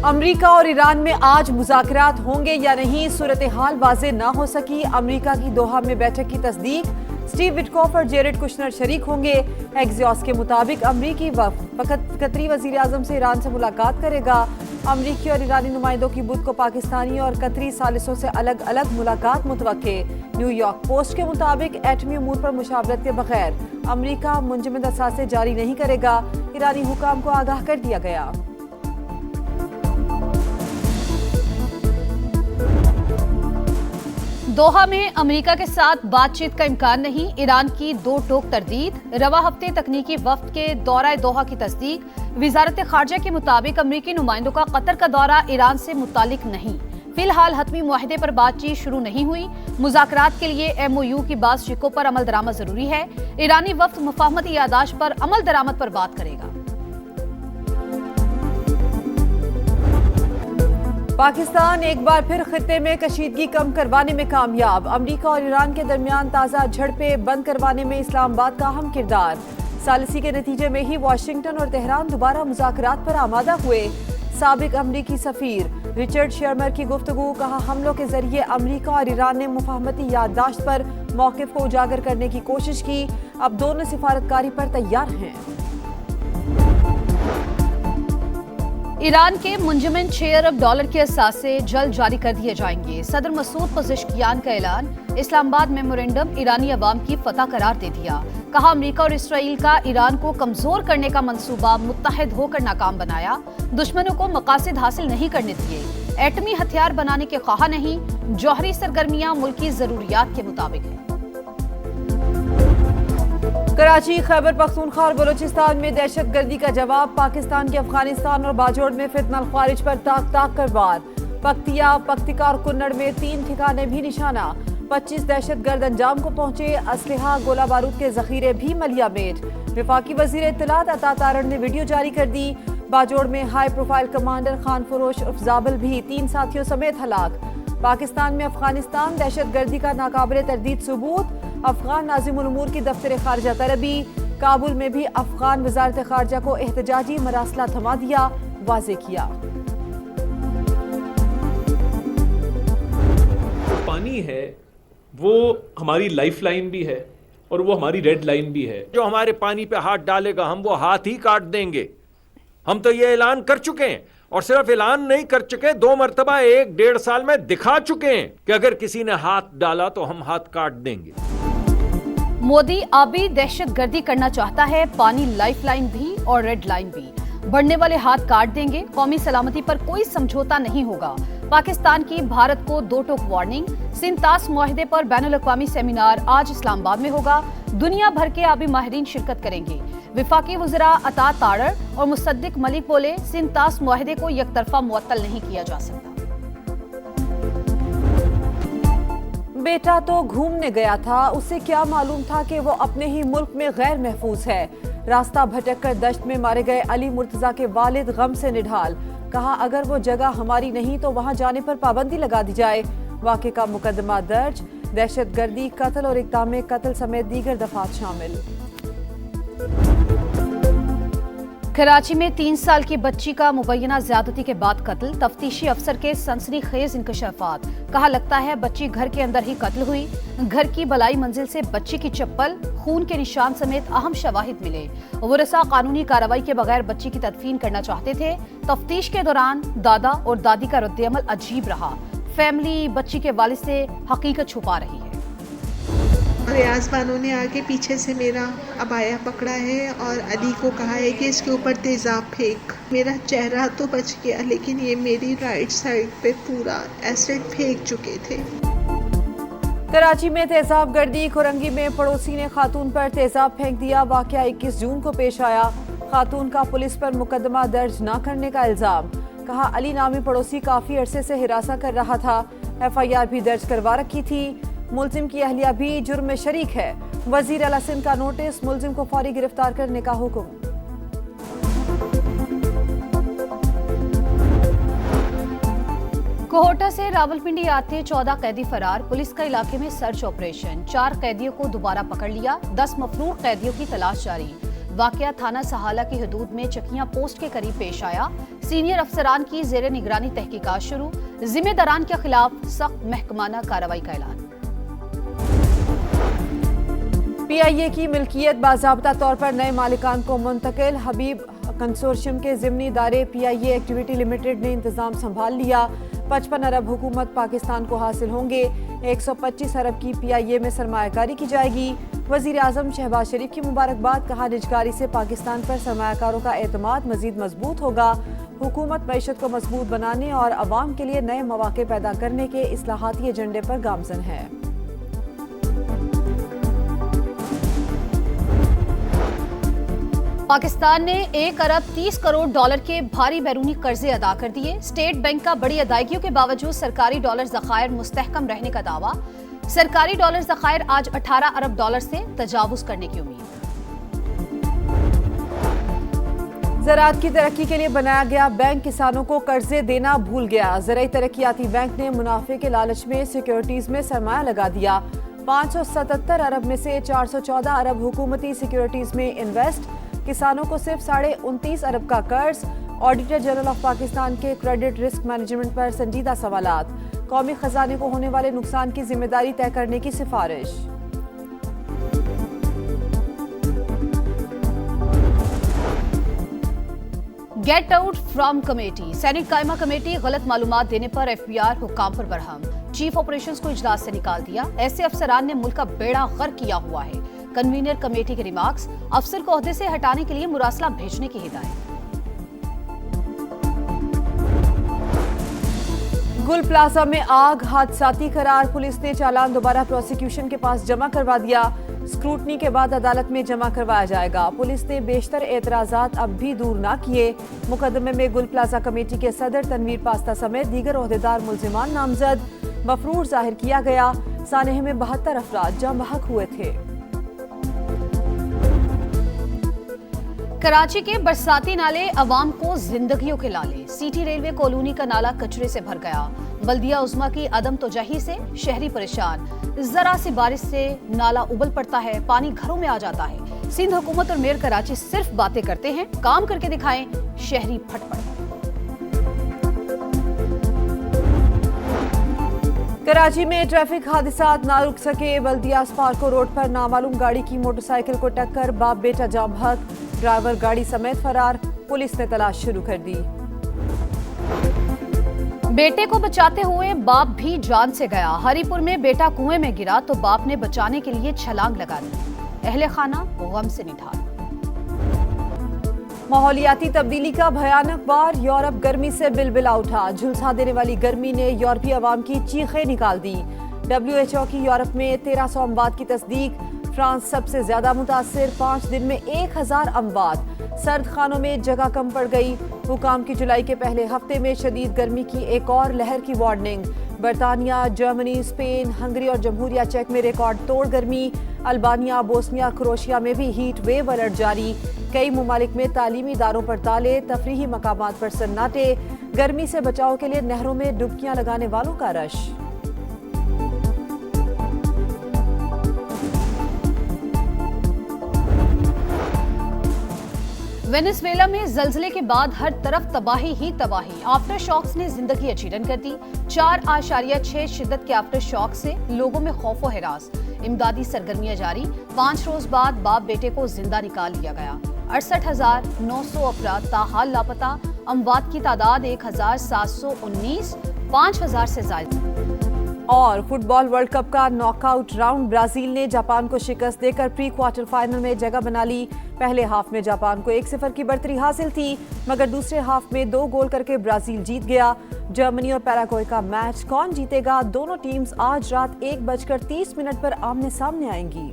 America और Iran में आज मुज़ाकरात होंगे या नहीं, सूरत हाल वाज़ेह ना हो सकी। अमेरिका की दोहा में बैठक की तस्दीक, स्टीव विटकॉफ और जेरेड कुशनर शरीक होंगे। एक्सियोस के मुताबिक अमरीकी वफ़द कतरी वज़ीर आज़म से ईरान से मुलाकात करेगा। अमरीकी और ईरानी नुमाइंदों की बुध को पाकिस्तानी और कतरी सालिसों से अलग अलग मुलाकात मुतवक्के। न्यूयॉर्क पोस्ट के मुताबिक एटमी अमूर पर मुशावरत के बगैर अमरीका मुंजमद असासे जारी नहीं करेगा। ईरानी हुकाम को आगाह कर दिया गया। दोहा में अमेरिका के साथ बातचीत का इम्कान नहीं, ईरान की दो टोक तरदीद। रवा हफ्ते तकनीकी वफ्द के दौरा दोहा की तस्दीक। वजारत खारजा के मुताबिक अमरीकी नुमाइंदों का कतर का दौरा ईरान से मुतालिक नहीं। फिलहाल हतमी मुआहदे पर बातचीत शुरू नहीं हुई। मुज़ाकरात के लिए MOU की बात शिकों पर अमल दरामद जरूरी है। ईरानी वफ्द मुफाहमती यादाश्त पर अमल दरामद पर बात करेगा। पाकिस्तान एक बार फिर खित्ते में कशीदगी कम करवाने में कामयाब। अमरीका और ईरान के दरमियान ताज़ा झड़पें बंद करवाने में इस्लामाबाद का अहम किरदार। सालिसी के नतीजे में ही वाशिंगटन और तेहरान दोबारा मुज़ाकरात पर आमादा हुए। साबिक अमरीकी सफीर रिचर्ड शर्मर की गुफ्तगू, कहा हमलों के जरिए अमरीका और ईरान ने मुफाहमती याददाश्त पर मौक़िफ़ को उजागर करने की कोशिश की। अब दोनों सिफारतकारी पर तैयार हैं। ईरान के मुंजमन $6 अरब के असासे जल्द जारी कर दिए जाएंगे। सदर मसूद पज़ेश्कियान का ऐलान। इस्लामाबाद मेमोरेंडम ईरानी अवाम की फतह करार दे दिया। कहा अमेरिका और इसराइल का ईरान को कमजोर करने का मंसूबा मुत्तहिद होकर नाकाम बनाया। दुश्मनों को मकासद हासिल नहीं करने दिए। एटमी हथियार बनाने के ख्वाह नहीं। जौहरी सरगर्मियां मुल्की जरूरियात के मुताबिक है। कराची, खैबर पख्तूनख्वा और बलूचिस्तान में दहशत गर्दी का जवाब। पाकिस्तान के अफगानिस्तान और बाजोड़ में फितनल ख्वारिज पर ताक ताक कर वार। पख्तिया, पख्तिका और कुन्नड़ में 3 ठिकाने भी निशाना। 25 दहशतगर्द अंजाम को पहुंचे। असलहा, गोला बारूद के जखीरे भी मलियामेट। वफाकी वजीर इत्तलात अता तारण ने वीडियो जारी कर दी। बाजोड़ में हाई प्रोफाइल कमांडर खान फरोश उर्फ जाबिल भी 3 साथियों समेत हलाक। पाकिस्तान में अफगानिस्तान दहशतगर्दी का नाकाबिले तरदीद सबूत। अफगान नाज़िमुल उमूर की दफ्तर खारजा तरबी। काबुल में भी अफगान वजारत खारजा को एहतजाजी मरासला थमा दिया, वाज़े किया। पानी है वो हमारी लाइफ लाइन भी है और वो हमारी रेड लाइन भी है। जो हमारे पानी पे हाथ डालेगा हम वो हाथ ही काट देंगे। हम तो ये ऐलान कर चुके हैं और सिर्फ ऐलान नहीं कर चुके, 2 मरतबा 1-1.5 साल में दिखा चुके हैं कि अगर किसी ने हाथ डाला तो हम हाथ काट देंगे। मोदी आबी दहशतगर्दी करना चाहता है, पानी लाइफलाइन भी और रेड लाइन भी। बढ़ने वाले हाथ काट देंगे। कौमी सलामती पर कोई समझौता नहीं होगा। पाकिस्तान की भारत को 2 टोक वार्निंग। सिंतास मुआहदे पर बैनुल-अक़वामी सेमिनार आज इस्लामाबाद में होगा। दुनिया भर के आबी माहिरीन शिरकत करेंगे। विफाकी वज़रा अता तारड़ और मुसद्दिक मलिक बोले, सिंतास मुआहदे को यकतरफा मुअत्तल नहीं किया जा सकता। बेटा तो घूमने गया था, उसे क्या मालूम था कि वो अपने ही मुल्क में गैर महफूज है। रास्ता भटक कर दश्त में मारे गए अली मुर्तजा के वालिद गम से निढाल। कहा अगर वो जगह हमारी नहीं तो वहां जाने पर पाबंदी लगा दी जाए। वाक़े का मुकदमा दर्ज। दहशतगर्दी, कत्ल और इक़दाम कत्ल समेत दीगर दफात शामिल। कराची में 3 साल की बच्ची का मुबैना ज्यादती के बाद कत्ल। तफ्तीशी अफसर के सनसनीखेज इंकशाफात। कहा लगता है बच्ची घर के अंदर ही कत्ल हुई। घर की बलाई मंजिल से बच्ची की चप्पल, खून के निशान समेत अहम शवाहिद मिले। वरसा कानूनी कार्रवाई के बगैर बच्ची की तदफीन करना चाहते थे। तफ्तीश के दौरान दादा और दादी का रद्द-ए-अमल अजीब रहा। फैमिली बच्ची के वालिद से हकीकत छुपा रही है। रियाज बानो ने आगे पीछे से मेरा अबाया पकड़ा है और अली को कहा है कि इसके ऊपर तेजाब फेंक। मेरा चेहरा तो बच गया लेकिन ये मेरी राइट साइड पे पूरा एसिड फेंक चुके थे। कराची में तेजाब गर्दी। खुरंगी में पड़ोसी ने खातून पर तेजाब फेंक दिया। वाकया 21 जून को पेश आया। खातून का पुलिस पर मुकदमा दर्ज न करने का इल्जाम। कहा अली नामी पड़ोसी काफी अरसे से हिरासा कर रहा था। FIR भी दर्ज करवा रखी थी। मुलजिम की अहलिया भी जुर्म में शरीक है। वजीर आला सिंध का नोटिस, मुलजिम को फौरी गिरफ्तार करने का हुक्म। कोहोटा से रावलपिंडी आते 14 कैदी फरार। पुलिस का इलाके में सर्च ऑपरेशन। 4 कैदियों को दोबारा पकड़ लिया। 10 मफरूर कैदियों की तलाश जारी। वाकया थाना सहाला की हदूद में चकिया पोस्ट के करीब पेश आया। सीनियर अफसरान की जेर निगरानी तहकीकात शुरू, जिम्मेदारान के खिलाफ सख्त महकमाना कार्रवाई का ऐलान। PIA की मिल्कियत बाज़ाब्ता तौर पर नए मालिकान को मुंतकिल। हबीब कंसोर्शियम के ज़िमनी इदारे PIA एक्टिविटी लिमिटेड ने इंतजाम संभाल लिया। 55 अरब हुकूमत पाकिस्तान को हासिल होंगे। 125 अरब की PIA में सरमायाकारी की जाएगी। वज़ीर आज़म शहबाज शरीफ की मुबारकबाद, कहा निजकारी से पाकिस्तान पर सरमायाकारों का एतमाद मजीद मजबूत होगा। हुकूमत मईशत को मजबूत बनाने और अवाम के लिए नए मौके पैदा करने के इस्लाहाती एजेंडे पर गामजन है। पाकिस्तान ने 1 अरब 30 करोड़ डॉलर के भारी बैरूनी कर्जे अदा कर दिए। स्टेट बैंक का बड़ी अदायगियों के बावजूद सरकारी डॉलर ज़खायर मुस्तहकम रहने का दावा। सरकारी डॉलर ज़खायर आज 18 अरब डॉलर से तजावुज करने की उम्मीद। ज़राअत की तरक्की के लिए बनाया गया बैंक किसानों को कर्जे देना भूल गया। ज़राई तरक्याती बैंक ने मुनाफे के लालच में सिक्योरिटीज में सरमाया लगा दिया। 577 अरब में से 414 अरब हुकूमती सिक्योरिटीज में इन्वेस्ट। किसानों को सिर्फ 29.5 अरब का कर्ज। ऑडिटर जनरल ऑफ पाकिस्तान के क्रेडिट रिस्क मैनेजमेंट पर संजीदा सवालात। कौमी खजाने को होने वाले नुकसान की जिम्मेदारी तय करने की सिफारिश। गेट आउट फ्रॉम कमेटी, सैनिक कायमा कमेटी गलत मालूमात देने पर FBR हुक्काम पर बरहम। चीफ ऑपरेशंस को इजलास से निकाल दिया। ऐसे अफसरान ने मुल्क का बेड़ा गर्क किया हुआ है। कन्वीनर कमेटी के रिमार्क्स, अफसर को ओहदे से हटाने के लिए मुरासला भेजने की हिदायत। गुल प्लाजा में आग हादसाती करार, पुलिस ने चालान दोबारा प्रोसिक्यूशन के पास जमा करवा दिया। स्क्रूटनी के बाद अदालत में जमा करवाया जाएगा। पुलिस ने बेशतर एतराजात अब भी दूर न किए। मुकदमे में गुल प्लाजा कमेटी के सदर तनवीर पास्ता समेत दीगर ओहदेदार मुल्जिमान नामजद। मफरूर जाहिर किया गया। सानहे में 72 अफराद जाँ बहक हुए थे। कराची के बरसाती नाले अवाम को जिंदगियों के लाले। सिटी रेलवे कॉलोनी का नाला कचरे से भर गया। बल्दिया उज़्मा की अदम तोजही से शहरी परेशान। जरा सी बारिश से नाला उबल पड़ता है, पानी घरों में आ जाता है। सिंध हुकूमत और मेयर कराची सिर्फ बातें करते हैं, काम करके दिखाएं, शहरी फटफट। कराची में ट्रैफिक हादसात ना रुक सके। बल्दिया स्पार्को रोड पर नामालूम गाड़ी की मोटरसाइकिल को टक्कर, बाप बेटा जाम बहक। ड्राइवर गाड़ी समेत फरार। पुलिस ने तलाश शुरू कर दी। बेटे को बचाते हुए बाप भी जान से गया। हरीपुर में बेटा कुएं में गिरा तो बाप ने बचाने के लिए छलांग लगा दी। अहले खाना गम से निठार। माहौलियाती तब्दीली का भयानक बार, यूरोप गर्मी से बिलबिला उठा। झुलसा देने वाली गर्मी ने यूरोपीय अवाम की चीखें निकाल दी। WHO की यूरोप में 1300 अमवात की तस्दीक। फ्रांस सबसे ज्यादा मुतासिर, 5 दिन में 1000 अमवात। सर्द खानों में जगह कम पड़ गई। हुकाम की जुलाई के पहले हफ्ते में शदीद गर्मी की एक और लहर की वार्निंग। बरतानिया, जर्मनी, स्पेन, हंगरी और जमहूरिया चेक में रिकॉर्ड तोड़ गर्मी। अल्बानिया, बोस्निया, क्रोएशिया में भी हीट वेव अलर्ट जारी। कई मुमालिक में तालीमी इदारों पर ताले, तफरीही मकामात पर सन्नाटे। गर्मी से बचाव के लिए नहरों में डुबकियां लगाने वालों का रश। वेनेजुएला में जल्जले के बाद हर तरफ तबाही ही तबाही। आफ्टर शॉक्स ने जिंदगी अचीरन कर दी। 4.6 शिद्दत के आफ्टर शॉक से लोगों में खौफो हिरास। इमदादी सरगर्मियां जारी। 5 रोज बाद बाप बेटे को जिंदा निकाल लिया गया। 68,900 अफराद ताहाल लापता। अमवात की तादाद 1,719, 5,000 से ज्यादा। और फुटबॉल वर्ल्ड कप का नॉकआउट राउंड, ब्राजील ने जापान को शिकस्त देकर प्री क्वार्टर फाइनल में जगह बना ली। पहले हाफ में जापान को 1-0 की बढ़तरी हासिल थी, मगर दूसरे हाफ में 2 गोल करके ब्राजील जीत गया। जर्मनी और पैराग्वे का मैच कौन जीतेगा? दोनों टीम्स आज रात 1:30 पर आमने सामने आएंगी।